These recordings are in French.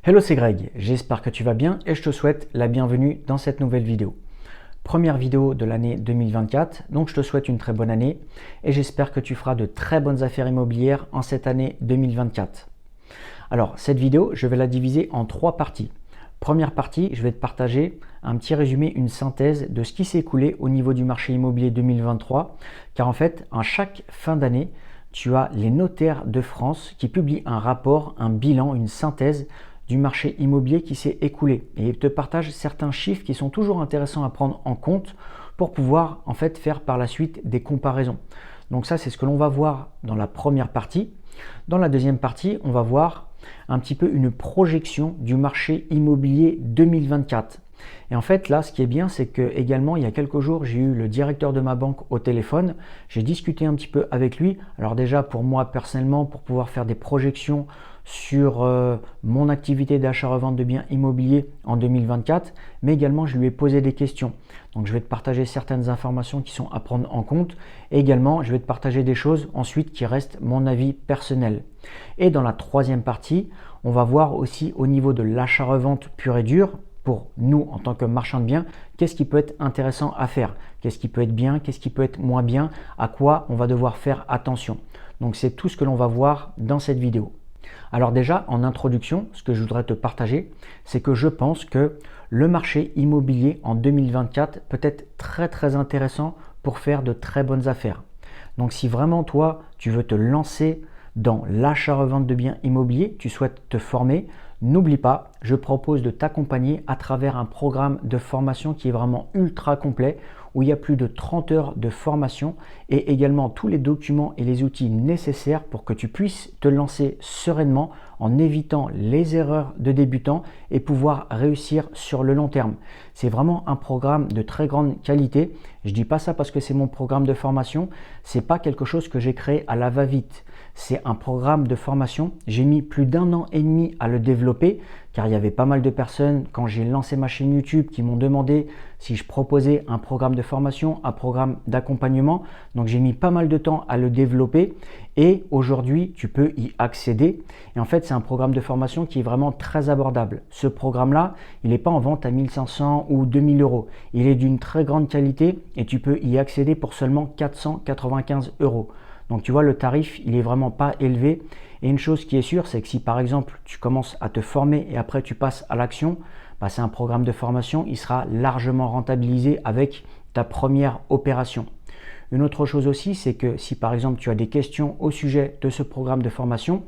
Hello, c'est Greg, j'espère que tu vas bien et je te souhaite la bienvenue dans cette nouvelle vidéo. Première vidéo de l'année 2024, donc je te souhaite une très bonne année et j'espère que tu feras de très bonnes affaires immobilières en cette année 2024. Alors, cette vidéo, je vais la diviser en trois parties. Première partie, je vais te partager un petit résumé, une synthèse de ce qui s'est écoulé au niveau du marché immobilier 2023, car en fait, à chaque fin d'année, tu as les notaires de France qui publient un rapport, un bilan, une synthèse du marché immobilier qui s'est écoulé. Et ils te partagent certains chiffres qui sont toujours intéressants à prendre en compte pour pouvoir en fait faire par la suite des comparaisons. Donc ça, c'est ce que l'on va voir dans la première partie. Dans la deuxième partie, on va voir un petit peu une projection du marché immobilier 2024. Et en fait, là, ce qui est bien, c'est que également, il y a quelques jours, j'ai eu le directeur de ma banque au téléphone. J'ai discuté un petit peu avec lui. Alors déjà, pour moi, personnellement, pour pouvoir faire des projections sur mon activité d'achat-revente de biens immobiliers en 2024, mais également, je lui ai posé des questions. Donc, je vais te partager certaines informations qui sont à prendre en compte. Et également, je vais te partager des choses ensuite qui restent mon avis personnel. Et dans la troisième partie, on va voir aussi au niveau de l'achat-revente pur et dur, pour nous en tant que marchands de biens, qu'est-ce qui peut être intéressant à faire, qu'est-ce qui peut être bien, qu'est-ce qui peut être moins bien, à quoi on va devoir faire attention. Donc c'est tout ce que l'on va voir dans cette vidéo. Alors déjà, en introduction, ce que je voudrais te partager, c'est que je pense que le marché immobilier en 2024 peut être très intéressant pour faire de très bonnes affaires. Donc si vraiment toi, tu veux te lancer dans l'achat-revente de biens immobiliers, tu souhaites te former, n'oublie pas, je propose de t'accompagner à travers un programme de formation qui est vraiment ultra complet, où il y a plus de 30 heures de formation et également tous les documents et les outils nécessaires pour que tu puisses te lancer sereinement en évitant les erreurs de débutants et pouvoir réussir sur le long terme. C'est vraiment un programme de très grande qualité. Je ne dis pas ça parce que c'est mon programme de formation, c'est pas quelque chose que j'ai créé à la va-vite. C'est un programme de formation. J'ai mis plus d'1 an et demi à le développer car il y avait pas mal de personnes quand j'ai lancé ma chaîne YouTube qui m'ont demandé si je proposais un programme de formation, un programme d'accompagnement. Donc j'ai mis pas mal de temps à le développer et aujourd'hui tu peux y accéder. Et en fait c'est un programme de formation qui est vraiment très abordable. Ce programme-là, il n'est pas en vente à 1500 ou 2000 euros. Il est d'une très grande qualité et tu peux y accéder pour seulement 495 euros. Donc tu vois, le tarif, il n'est vraiment pas élevé. Et une chose qui est sûre, c'est que si par exemple tu commences à te former et après tu passes à l'action, c'est un programme de formation, il sera largement rentabilisé avec ta première opération. Une autre chose aussi, c'est que si par exemple tu as des questions au sujet de ce programme de formation,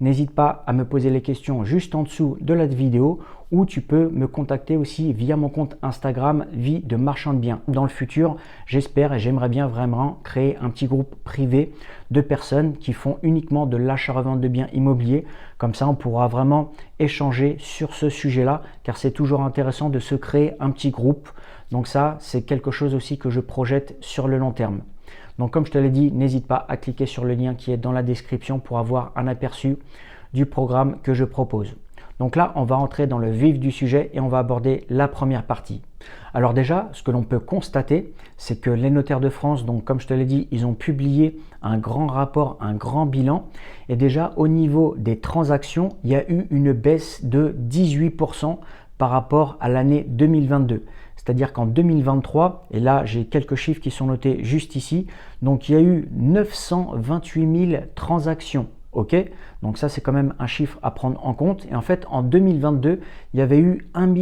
n'hésite pas à me poser les questions juste en dessous de la vidéo ou tu peux me contacter aussi via mon compte Instagram Vie de Marchand de Biens. Dans le futur, j'espère et j'aimerais bien vraiment créer un petit groupe privé de personnes qui font uniquement de l'achat-revente de biens immobiliers. Comme ça, on pourra vraiment échanger sur ce sujet-là car c'est toujours intéressant de se créer un petit groupe. Donc ça, c'est quelque chose aussi que je projette sur le long terme. Donc comme je te l'ai dit, n'hésite pas à cliquer sur le lien qui est dans la description pour avoir un aperçu du programme que je propose. Donc là, on va entrer dans le vif du sujet et on va aborder la première partie. Alors déjà, ce que l'on peut constater, c'est que les notaires de France, donc comme je te l'ai dit, ils ont publié un grand rapport, un grand bilan. Et déjà, au niveau des transactions, il y a eu une baisse de 18% par rapport à l'année 2022. C'est-à-dire qu'en 2023, et là j'ai quelques chiffres qui sont notés juste ici, donc il y a eu 928 000 transactions. Ok, donc ça c'est quand même un chiffre à prendre en compte. Et en fait en 2022, il y avait eu 1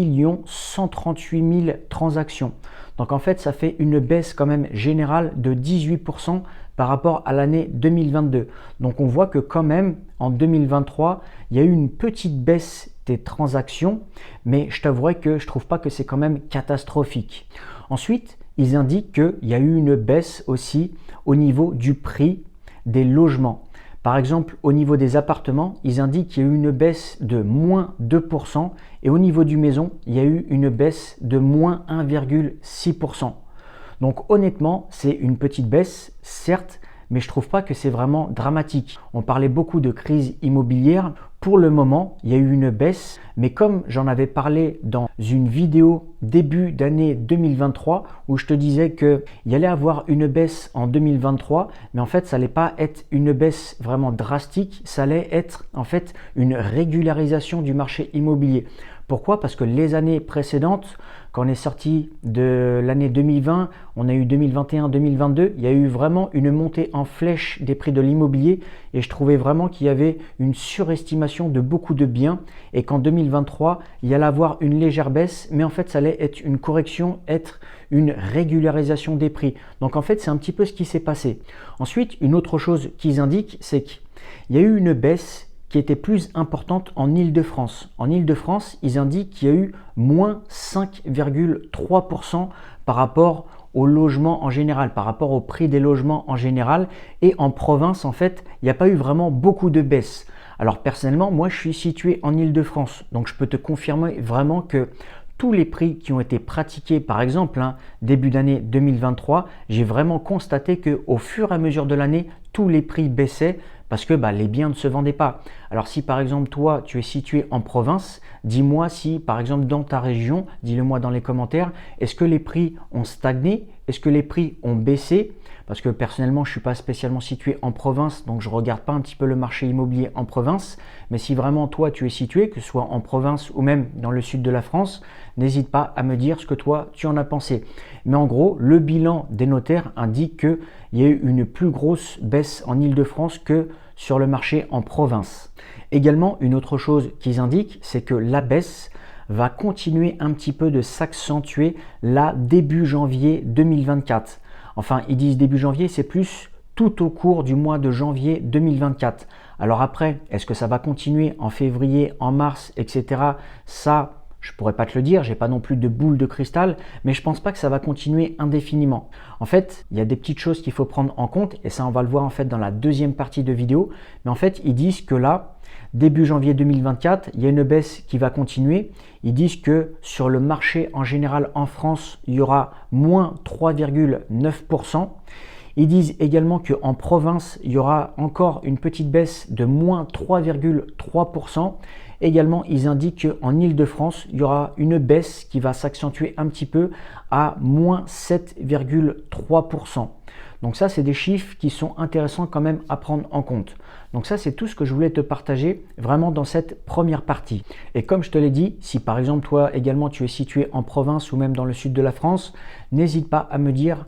138 000 transactions. Donc en fait ça fait une baisse quand même générale de 18% par rapport à l'année 2022. Donc on voit que quand même en 2023, il y a eu une petite baisse des transactions, mais je t'avouerai que je ne trouve pas que c'est quand même catastrophique. Ensuite, ils indiquent qu'il y a eu une baisse aussi au niveau du prix des logements. Par exemple, au niveau des appartements, ils indiquent qu'il y a eu une baisse de moins 2% et au niveau du maison, il y a eu une baisse de moins 1,6%. Donc honnêtement, c'est une petite baisse, certes, mais je ne trouve pas que c'est vraiment dramatique. On parlait beaucoup de crise immobilière. Pour le moment, il y a eu une baisse, mais comme j'en avais parlé dans une vidéo début d'année 2023 où je te disais qu'il y allait avoir une baisse en 2023, mais en fait, ça n'allait pas être une baisse vraiment drastique, ça allait être en fait une régularisation du marché immobilier. Pourquoi? Parce que les années précédentes, quand on est sorti de l'année 2020, on a eu 2021, 2022, il y a eu vraiment une montée en flèche des prix de l'immobilier et je trouvais vraiment qu'il y avait une surestimation de beaucoup de biens et qu'en 2023, il y allait avoir une légère baisse, mais en fait, ça allait être une correction, être une régularisation des prix. Donc en fait, c'est un petit peu ce qui s'est passé. Ensuite, une autre chose qu'ils indiquent, c'est qu'il y a eu une baisse qui était plus importante en Île-de-France. En Île-de-France, ils indiquent qu'il y a eu moins 5,3% par rapport au logement en général, par rapport au prix des logements en général. Et en province, en fait, il n'y a pas eu vraiment beaucoup de baisse. Alors personnellement, moi, je suis situé en Île-de-France. Donc, je peux te confirmer vraiment que tous les prix qui ont été pratiqués, par exemple, début d'année 2023, j'ai vraiment constaté qu'au fur et à mesure de l'année, tous les prix baissaient parce que les biens ne se vendaient pas. Alors si par exemple toi tu es situé en province, dis-moi si par exemple dans ta région, dis-le moi dans les commentaires, est-ce que les prix ont stagné? Est-ce que les prix ont baissé? Parce que personnellement je ne suis pas spécialement situé en province, donc je ne regarde pas un petit peu le marché immobilier en province. Mais si vraiment toi tu es situé, que ce soit en province ou même dans le sud de la France, n'hésite pas à me dire ce que toi tu en as pensé. Mais en gros, le bilan des notaires indique qu'il y a eu une plus grosse baisse en Île-de-France que sur le marché en province. Également, une autre chose qu'ils indiquent, c'est que la baisse va continuer un petit peu de s'accentuer là début janvier 2024. Enfin, ils disent début janvier, c'est plus tout au cours du mois de janvier 2024. Alors après, est-ce que ça va continuer en février, en mars, etc. Ça, je ne pourrais pas te le dire, j'ai pas non plus de boule de cristal, mais je pense pas que ça va continuer indéfiniment. En fait, il y a des petites choses qu'il faut prendre en compte, et ça on va le voir en fait dans la deuxième partie de vidéo. Mais en fait, ils disent que là, début janvier 2024, il y a une baisse qui va continuer. Ils disent que sur le marché en général en France, il y aura moins 3,9%. Ils disent également qu'en province, il y aura encore une petite baisse de moins 3,3%. Également, ils indiquent qu'en Île-de-France, il y aura une baisse qui va s'accentuer un petit peu à moins 7,3%. Donc ça, c'est des chiffres qui sont intéressants quand même à prendre en compte. Donc ça, c'est tout ce que je voulais te partager vraiment dans cette première partie. Et comme je te l'ai dit, si par exemple toi également tu es situé en province ou même dans le sud de la France, n'hésite pas à me dire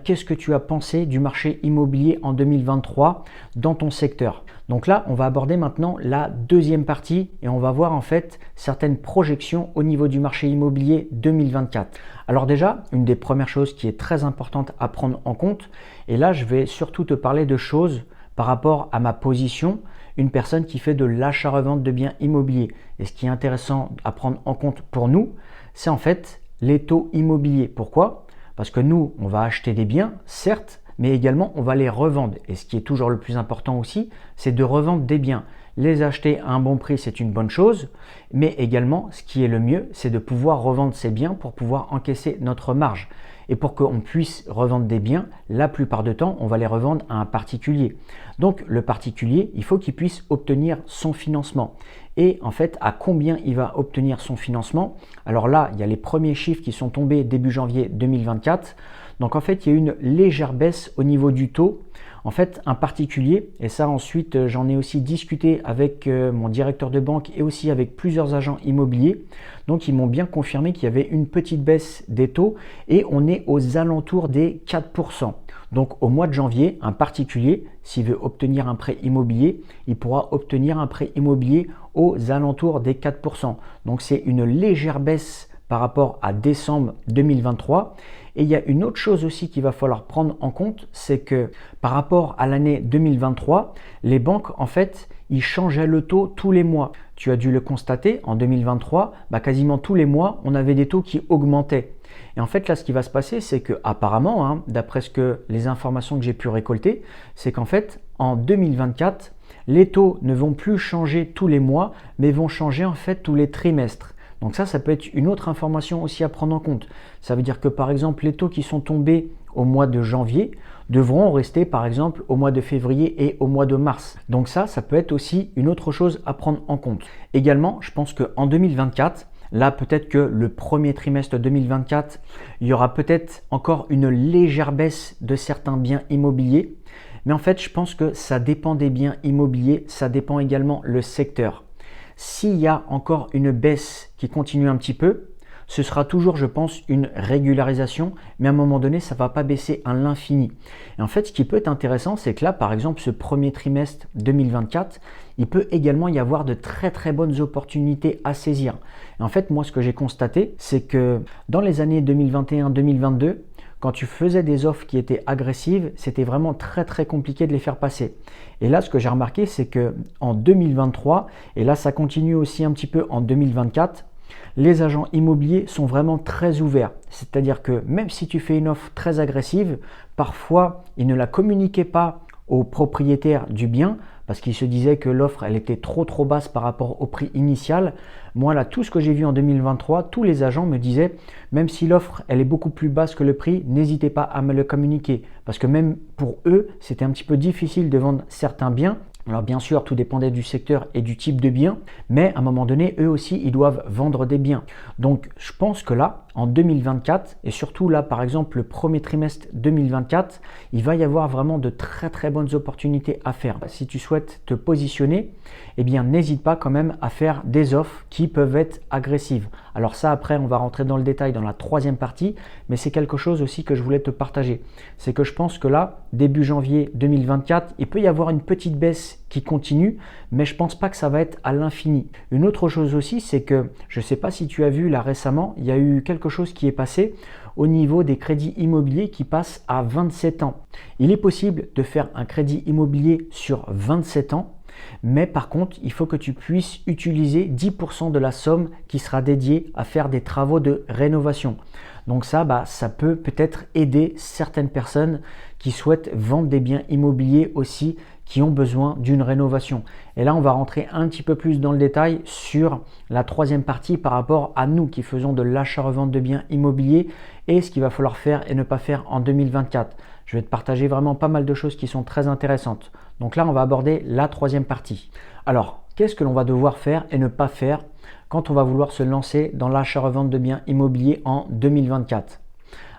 qu'est-ce que tu as pensé du marché immobilier en 2023 dans ton secteur. Donc là, on va aborder maintenant la deuxième partie et on va voir en fait certaines projections au niveau du marché immobilier 2024. Alors déjà, une des premières choses qui est très importante à prendre en compte, et là je vais surtout te parler de choses par rapport à ma position, une personne qui fait de l'achat-revente de biens immobiliers. Et ce qui est intéressant à prendre en compte pour nous, c'est en fait les taux immobiliers. Pourquoi? Parce que nous, on va acheter des biens, certes, mais également on va les revendre. Et ce qui est toujours le plus important aussi, c'est de revendre des biens. Les acheter à un bon prix, c'est une bonne chose, mais également, ce qui est le mieux, c'est de pouvoir revendre ces biens pour pouvoir encaisser notre marge. Et pour qu'on puisse revendre des biens, la plupart du temps, on va les revendre à un particulier. Donc, le particulier, il faut qu'il puisse obtenir son financement. Et en fait, à combien il va obtenir son financement? Alors là, il y a les premiers chiffres qui sont tombés début janvier 2024. Donc en fait, il y a une légère baisse au niveau du taux. En fait, un particulier, et ça ensuite j'en ai aussi discuté avec mon directeur de banque et aussi avec plusieurs agents immobiliers. Donc ils m'ont bien confirmé qu'il y avait une petite baisse des taux et on est aux alentours des 4%. Donc au mois de janvier, un particulier, s'il veut obtenir un prêt immobilier, il pourra obtenir un prêt immobilier aux alentours des 4%. Donc c'est une légère baisse par rapport à décembre 2023. Et il y a une autre chose aussi qu'il va falloir prendre en compte, c'est que par rapport à l'année 2023, les banques, en fait, ils changeaient le taux tous les mois. Tu as dû le constater, en 2023, quasiment tous les mois, on avait des taux qui augmentaient. Et en fait, là, ce qui va se passer, c'est que apparemment, d'après les informations que j'ai pu récolter, c'est qu'en fait, en 2024, les taux ne vont plus changer tous les mois, mais vont changer en fait tous les trimestres. Donc ça peut être une autre information aussi à prendre en compte. Ça veut dire que par exemple, les taux qui sont tombés au mois de janvier devront rester par exemple au mois de février et au mois de mars. Donc ça peut être aussi une autre chose à prendre en compte. Également, je pense qu'en 2024, là, peut-être que le premier trimestre 2024, il y aura peut-être encore une légère baisse de certains biens immobiliers. Mais en fait, je pense que ça dépend des biens immobiliers, ça dépend également le secteur. S'il y a encore une baisse qui continue un petit peu, ce sera toujours, je pense, une régularisation, mais à un moment donné, ça ne va pas baisser à l'infini. Et en fait, ce qui peut être intéressant, c'est que là, par exemple, ce premier trimestre 2024, il peut également y avoir de très très bonnes opportunités à saisir. Et en fait, moi, ce que j'ai constaté, c'est que dans les années 2021-2022, quand tu faisais des offres qui étaient agressives, c'était vraiment très très compliqué de les faire passer. Et là, ce que j'ai remarqué, c'est que en 2023, et là ça continue aussi un petit peu en 2024, les agents immobiliers sont vraiment très ouverts. C'est-à-dire que même si tu fais une offre très agressive, parfois ils ne la communiquaient pas aux propriétaires du bien parce qu'ils se disaient que l'offre elle était trop basse par rapport au prix initial. Moi là, tout ce que j'ai vu en 2023, tous les agents me disaient même si l'offre elle est beaucoup plus basse que le prix, n'hésitez pas à me le communiquer parce que même pour eux, c'était un petit peu difficile de vendre certains biens. Alors bien sûr, tout dépendait du secteur et du type de bien, mais à un moment donné, eux aussi, ils doivent vendre des biens. Donc je pense que là, en 2024, et surtout là, par exemple, le premier trimestre 2024, il va y avoir vraiment de très très bonnes opportunités à faire. Si tu souhaites te positionner, eh bien n'hésite pas quand même à faire des offres qui peuvent être agressives. Alors ça, après, on va rentrer dans le détail dans la troisième partie, mais c'est quelque chose aussi que je voulais te partager. C'est que je pense que là, début janvier 2024, il peut y avoir une petite baisse qui continue, mais je pense pas que ça va être à l'infini. Une autre chose aussi, c'est que je ne sais pas si tu as vu là récemment, il y a eu quelque chose qui est passé au niveau des crédits immobiliers qui passent à 27 ans. Il est possible de faire un crédit immobilier sur 27 ans, mais par contre, il faut que tu puisses utiliser 10% de la somme qui sera dédiée à faire des travaux de rénovation. Donc ça peut peut-être aider certaines personnes qui souhaitent vendre des biens immobiliers aussi, qui ont besoin d'une rénovation. Et là, on va rentrer un petit peu plus dans le détail sur la troisième partie par rapport à nous qui faisons de l'achat-revente de biens immobiliers et ce qu'il va falloir faire et ne pas faire en 2024. Je vais te partager vraiment pas mal de choses qui sont très intéressantes. Donc là, on va aborder la troisième partie. Alors, qu'est-ce que l'on va devoir faire et ne pas faire quand on va vouloir se lancer dans l'achat-revente de biens immobiliers en 2024?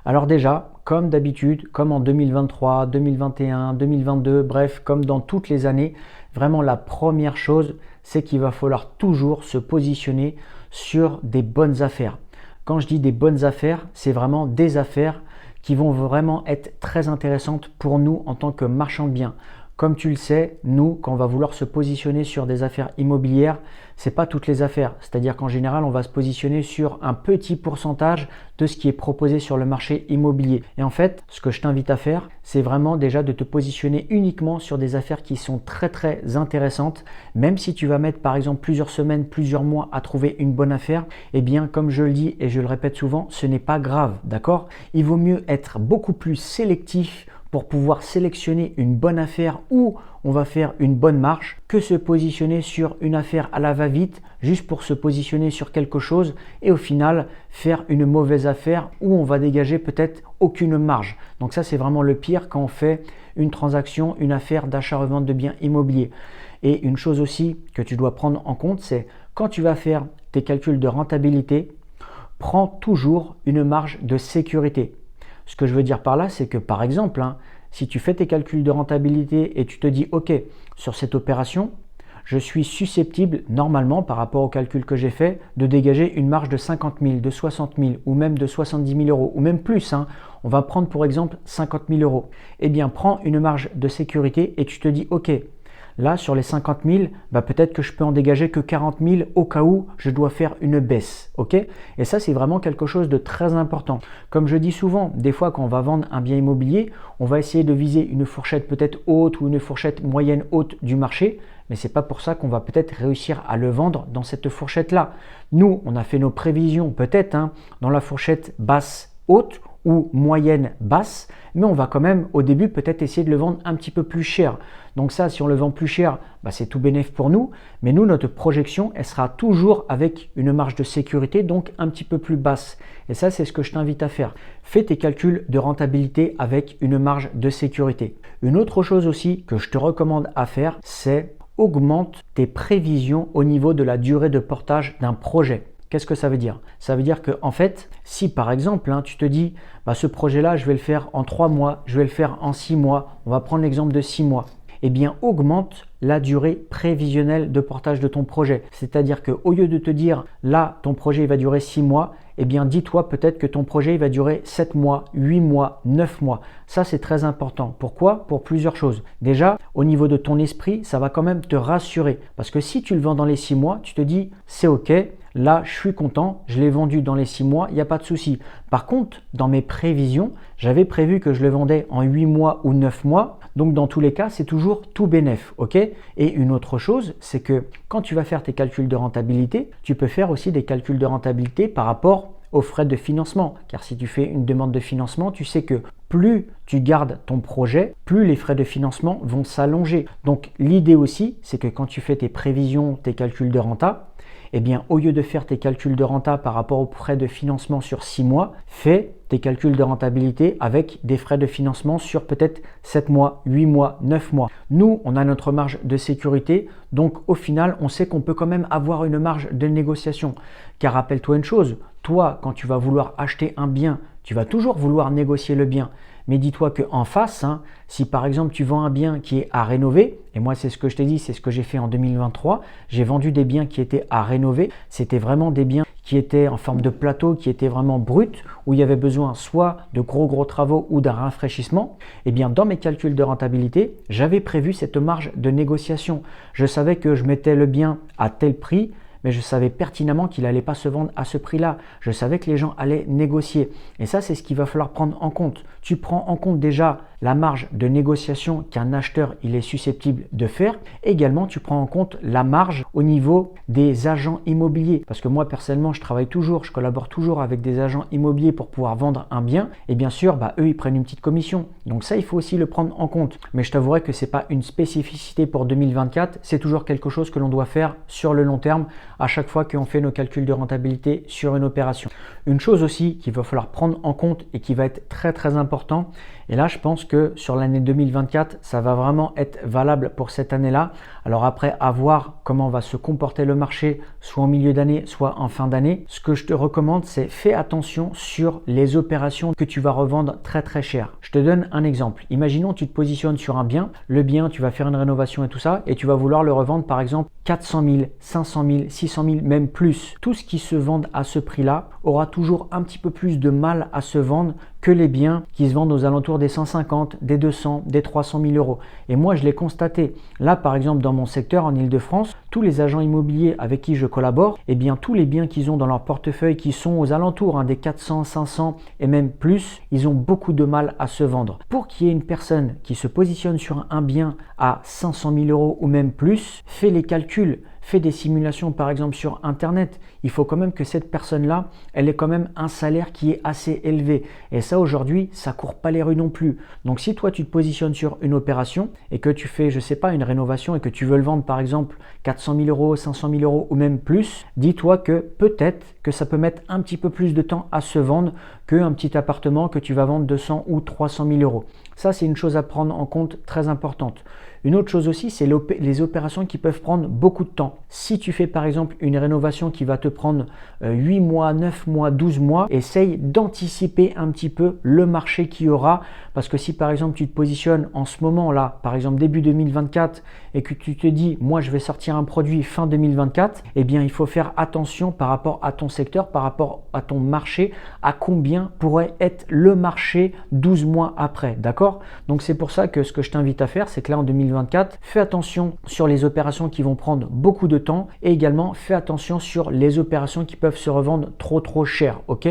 Alors déjà, comme d'habitude, comme en 2023, 2021, 2022, bref, comme dans toutes les années, vraiment la première chose, c'est qu'il va falloir toujours se positionner sur des bonnes affaires. Quand je dis des bonnes affaires, c'est vraiment des affaires qui vont vraiment être très intéressantes pour nous en tant que marchands de biens. Comme tu le sais, nous, quand on va vouloir se positionner sur des affaires immobilières, ce n'est pas toutes les affaires. C'est-à-dire qu'en général, on va se positionner sur un petit pourcentage de ce qui est proposé sur le marché immobilier. Et en fait, ce que je t'invite à faire, c'est vraiment déjà de te positionner uniquement sur des affaires qui sont très très intéressantes. Même si tu vas mettre par exemple plusieurs semaines, plusieurs mois à trouver une bonne affaire, eh bien comme je le dis et je le répète souvent, ce n'est pas grave, d'accord? Il vaut mieux être beaucoup plus sélectif pour pouvoir sélectionner une bonne affaire où on va faire une bonne marge que se positionner sur une affaire à la va-vite juste pour se positionner sur quelque chose et au final faire une mauvaise affaire où on va dégager peut-être aucune marge. Donc ça, c'est vraiment le pire quand on fait une transaction, une affaire d'achat-revente de biens immobiliers. Et une chose aussi que tu dois prendre en compte, c'est quand tu vas faire tes calculs de rentabilité, prends toujours une marge de sécurité. Ce que je veux dire par là, c'est que par exemple, si tu fais tes calculs de rentabilité et tu te dis « Ok, sur cette opération, je suis susceptible normalement par rapport au calcul que j'ai fait de dégager une marge de 50 000, de 60 000 ou même de 70 000 euros ou même plus. On va prendre pour exemple 50 000 euros. Eh bien, prends une marge de sécurité et tu te dis « Ok, là, sur les 50 000, peut-être que je peux en dégager que 40 000 au cas où je dois faire une baisse. Ok? Et ça, c'est vraiment quelque chose de très important. Comme je dis souvent, des fois, quand on va vendre un bien immobilier, on va essayer de viser une fourchette peut-être haute ou une fourchette moyenne haute du marché, mais ce n'est pas pour ça qu'on va peut-être réussir à le vendre dans cette fourchette-là. Nous, on a fait nos prévisions peut-être dans la fourchette basse haute ou moyenne basse, mais on va quand même au début peut-être essayer de le vendre un petit peu plus cher. Donc ça, si on le vend plus cher, c'est tout bénéf pour nous, mais nous, notre projection, elle sera toujours avec une marge de sécurité, donc un petit peu plus basse. Et ça, c'est ce que je t'invite à faire. Fais tes calculs de rentabilité avec une marge de sécurité. Une autre chose aussi que je te recommande à faire, c'est augmente tes prévisions au niveau de la durée de portage d'un projet. Qu'est-ce que ça veut dire? Ça veut dire que en fait, si par exemple, tu te dis, ce projet-là, je vais le faire en 3 mois, je vais le faire en 6 mois, on va prendre l'exemple de 6 mois. Eh bien, augmente la durée prévisionnelle de portage de ton projet. C'est-à-dire qu'au lieu de te dire, là, ton projet va durer 6 mois, eh bien, dis-toi peut-être que ton projet va durer 7 mois, 8 mois, 9 mois. Ça, c'est très important. Pourquoi? Pour plusieurs choses. Déjà, au niveau de ton esprit, ça va quand même te rassurer. Parce que si tu le vends dans les 6 mois, tu te dis, c'est OK, là, je suis content, je l'ai vendu dans les 6 mois, il n'y a pas de souci. Par contre, dans mes prévisions, j'avais prévu que je le vendais en 8 mois ou 9 mois. Donc, dans tous les cas, c'est toujours tout bénef. OK? Et une autre chose, c'est que quand tu vas faire tes calculs de rentabilité, tu peux faire aussi des calculs de rentabilité par rapport aux frais de financement. Car si tu fais une demande de financement, tu sais que plus tu gardes ton projet, plus les frais de financement vont s'allonger. Donc, l'idée aussi, c'est que quand tu fais tes prévisions, tes calculs de renta, eh bien, au lieu de faire tes calculs de renta par rapport aux frais de financement sur 6 mois, fais tes calculs de rentabilité avec des frais de financement sur peut-être 7 mois, 8 mois, 9 mois. Nous, on a notre marge de sécurité, donc au final, on sait qu'on peut quand même avoir une marge de négociation. Car rappelle-toi une chose, toi, quand tu vas vouloir acheter un bien, tu vas toujours vouloir négocier le bien. Mais dis-toi qu'en face, si par exemple tu vends un bien qui est à rénover, et moi c'est ce que je t'ai dit, c'est ce que j'ai fait en 2023, j'ai vendu des biens qui étaient à rénover, c'était vraiment des biens qui étaient en forme de plateau, qui étaient vraiment bruts, où il y avait besoin soit de gros travaux ou d'un rafraîchissement. Et bien dans mes calculs de rentabilité, j'avais prévu cette marge de négociation. Je savais que je mettais le bien à tel prix, mais je savais pertinemment qu'il n'allait pas se vendre à ce prix-là. Je savais que les gens allaient négocier. Et ça, c'est ce qu'il va falloir prendre en compte. Tu prends en compte déjà la marge de négociation qu'un acheteur il est susceptible de faire. Également, tu prends en compte la marge au niveau des agents immobiliers. Parce que moi, personnellement, je collabore toujours avec des agents immobiliers pour pouvoir vendre un bien. Et bien sûr, eux, ils prennent une petite commission. Donc ça, il faut aussi le prendre en compte. Mais je t'avouerai que ce n'est pas une spécificité pour 2024. C'est toujours quelque chose que l'on doit faire sur le long terme à chaque fois qu'on fait nos calculs de rentabilité sur une opération. Une chose aussi qu'il va falloir prendre en compte et qui va être très très important, et là je pense que sur l'année 2024, ça va vraiment être valable pour cette année-là. Alors après, à voir comment va se comporter le marché, soit en milieu d'année, soit en fin d'année. Ce que je te recommande, c'est fais attention sur les opérations que tu vas revendre très très cher. Je te donne un exemple. Imaginons tu te positionnes sur un bien, le bien, tu vas faire une rénovation et tout ça, et tu vas vouloir le revendre par exemple 400 000, 500 000, 600 000, même plus. Tout ce qui se vend à ce prix-là aura toujours un petit peu plus de mal à se vendre que les biens qui se vendent aux alentours des 150, des 200, des 300 000 euros. Et moi, je l'ai constaté. Là, par exemple, dans mon secteur en Ile-de-France, tous les agents immobiliers avec qui je collabore, eh bien, tous les biens qu'ils ont dans leur portefeuille qui sont aux alentours des 400, 500 et même plus, ils ont beaucoup de mal à se vendre. Pour qu'il y ait une personne qui se positionne sur un bien à 500 000 euros ou même plus, fais les calculs. Fais des simulations par exemple sur internet, il faut quand même que cette personne-là, elle ait quand même un salaire qui est assez élevé. Et ça aujourd'hui, ça court pas les rues non plus. Donc si toi tu te positionnes sur une opération et que tu fais, je sais pas, une rénovation et que tu veux le vendre par exemple 400 000 euros, 500 000 euros ou même plus, dis-toi que peut-être que ça peut mettre un petit peu plus de temps à se vendre qu'un petit appartement que tu vas vendre 200 ou 300 000 euros. Ça, c'est une chose à prendre en compte très importante. Une autre chose aussi, c'est les opérations qui peuvent prendre beaucoup de temps. Si tu fais par exemple une rénovation qui va te prendre 8 mois, 9 mois, 12 mois, essaye d'anticiper un petit peu le marché qu'il y aura. Parce que si par exemple tu te positionnes en ce moment-là, par exemple début 2024, et que tu te dis, moi je vais sortir un produit fin 2024, eh bien il faut faire attention par rapport à ton secteur, par rapport à ton marché, à combien pourrait être le marché 12 mois après, d'accord? Donc c'est pour ça que ce que je t'invite à faire, c'est que là en 2024, fais attention sur les opérations qui vont prendre beaucoup de temps et également fais attention sur les opérations qui peuvent se revendre trop cher, ok?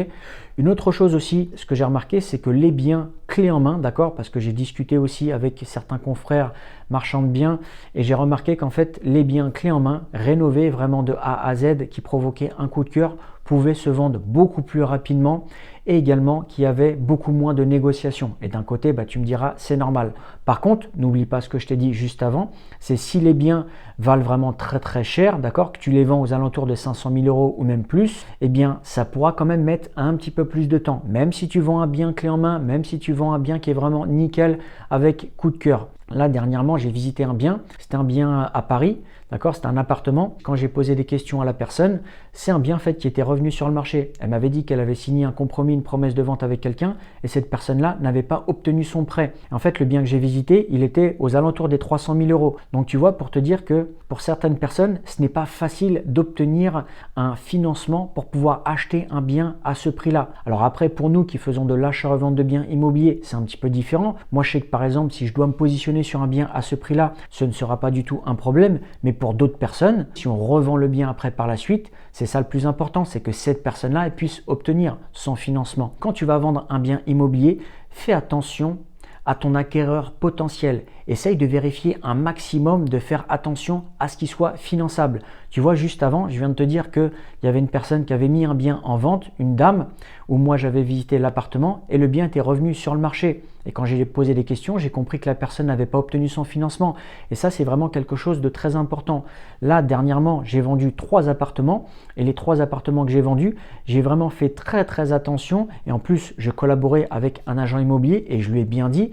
Une autre chose aussi, ce que j'ai remarqué, c'est que les biens clés en main, d'accord, parce que j'ai discuté aussi avec certains confrères marchands de biens et j'ai remarqué qu'en fait, les biens clés en main, rénovés vraiment de A à Z, qui provoquaient un coup de cœur, pouvaient se vendre beaucoup plus rapidement et également qu'il y avait beaucoup moins de négociations. Et d'un côté, tu me diras, c'est normal. Par contre, n'oublie pas ce que je t'ai dit juste avant, c'est si les biens valent vraiment très très cher, d'accord, que tu les vends aux alentours de 500 000 euros ou même plus, eh bien ça pourra quand même mettre un petit peu plus de temps. Même si tu vends un bien clé en main, même si tu vends un bien qui est vraiment nickel avec coup de cœur. Là, dernièrement, j'ai visité un bien, c'était un bien à Paris, d'accord, c'était un appartement. Quand j'ai posé des questions à la personne, c'est un bien en fait qui était revenu sur le marché. Elle m'avait dit qu'elle avait signé un compromis, une promesse de vente avec quelqu'un et cette personne-là n'avait pas obtenu son prêt. En fait, le bien que j'ai visité, il était aux alentours des 300 000 euros. Donc tu vois, pour te dire que pour certaines personnes, ce n'est pas facile d'obtenir un financement pour pouvoir acheter un bien à ce prix-là. Alors après, pour nous qui faisons de l'achat-revente de biens immobiliers, c'est un petit peu différent. Moi, je sais que par exemple, si je dois me positionner sur un bien à ce prix-là, ce ne sera pas du tout un problème. Mais pour d'autres personnes, si on revend le bien après par la suite, c'est ça le plus important, c'est que cette personne-là puisse obtenir son financement. Quand tu vas vendre un bien immobilier, fais attention à ton acquéreur potentiel. Essaye de vérifier un maximum, de faire attention à ce qu'il soit finançable. Tu vois, juste avant, je viens de te dire qu'il y avait une personne qui avait mis un bien en vente, une dame, où moi j'avais visité l'appartement et le bien était revenu sur le marché. Et quand j'ai posé des questions, j'ai compris que la personne n'avait pas obtenu son financement. Et ça, c'est vraiment quelque chose de très important. Là, dernièrement, j'ai vendu 3 appartements et les 3 appartements que j'ai vendus, j'ai vraiment fait très très attention. Et en plus, je collaborais avec un agent immobilier et je lui ai bien dit,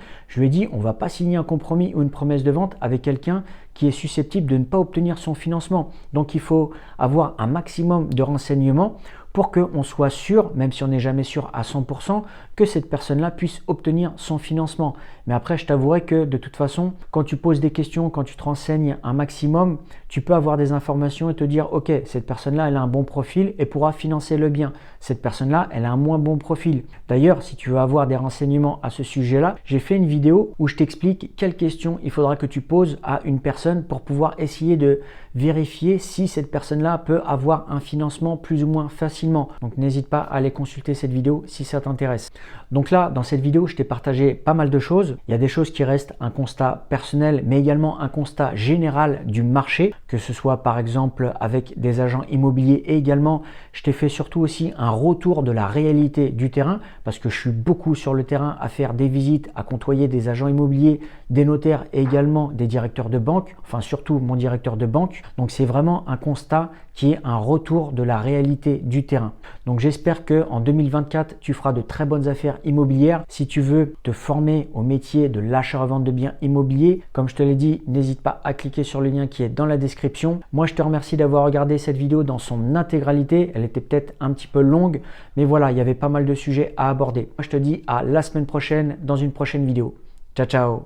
on ne va pas signer un compromis ou une promesse de vente avec quelqu'un qui est susceptible de ne pas obtenir son financement. Donc, il faut avoir un maximum de renseignements pour qu'on soit sûr, même si on n'est jamais sûr à 100%, que cette personne-là puisse obtenir son financement. Mais après, je t'avouerai que de toute façon, quand tu poses des questions, quand tu te renseignes un maximum, tu peux avoir des informations et te dire, ok, cette personne-là, elle a un bon profil et pourra financer le bien. Cette personne-là, elle a un moins bon profil. D'ailleurs, si tu veux avoir des renseignements à ce sujet-là, j'ai fait une vidéo où je t'explique quelles questions il faudra que tu poses à une personne pour pouvoir essayer de vérifier si cette personne-là peut avoir un financement plus ou moins facilement. Donc n'hésite pas à aller consulter cette vidéo si ça t'intéresse. Donc là, dans cette vidéo, je t'ai partagé pas mal de choses. Il y a des choses qui restent un constat personnel, mais également un constat général du marché, que ce soit par exemple avec des agents immobiliers et également, je t'ai fait surtout aussi un retour de la réalité du terrain parce que je suis beaucoup sur le terrain à faire des visites, à côtoyer des agents immobiliers, des notaires et également des directeurs de banque, enfin surtout mon directeur de banque. Donc c'est vraiment un constat qui est un retour de la réalité du terrain. Donc j'espère que en 2024, tu feras de très bonnes affaires immobilières. Si tu veux te former au métier de l'achat-revente de biens immobiliers, comme je te l'ai dit, n'hésite pas à cliquer sur le lien qui est dans la description. Moi, je te remercie d'avoir regardé cette vidéo dans son intégralité. Elle était peut-être un petit peu longue, mais voilà, il y avait pas mal de sujets à aborder. Moi, je te dis à la semaine prochaine dans une prochaine vidéo. Ciao, ciao!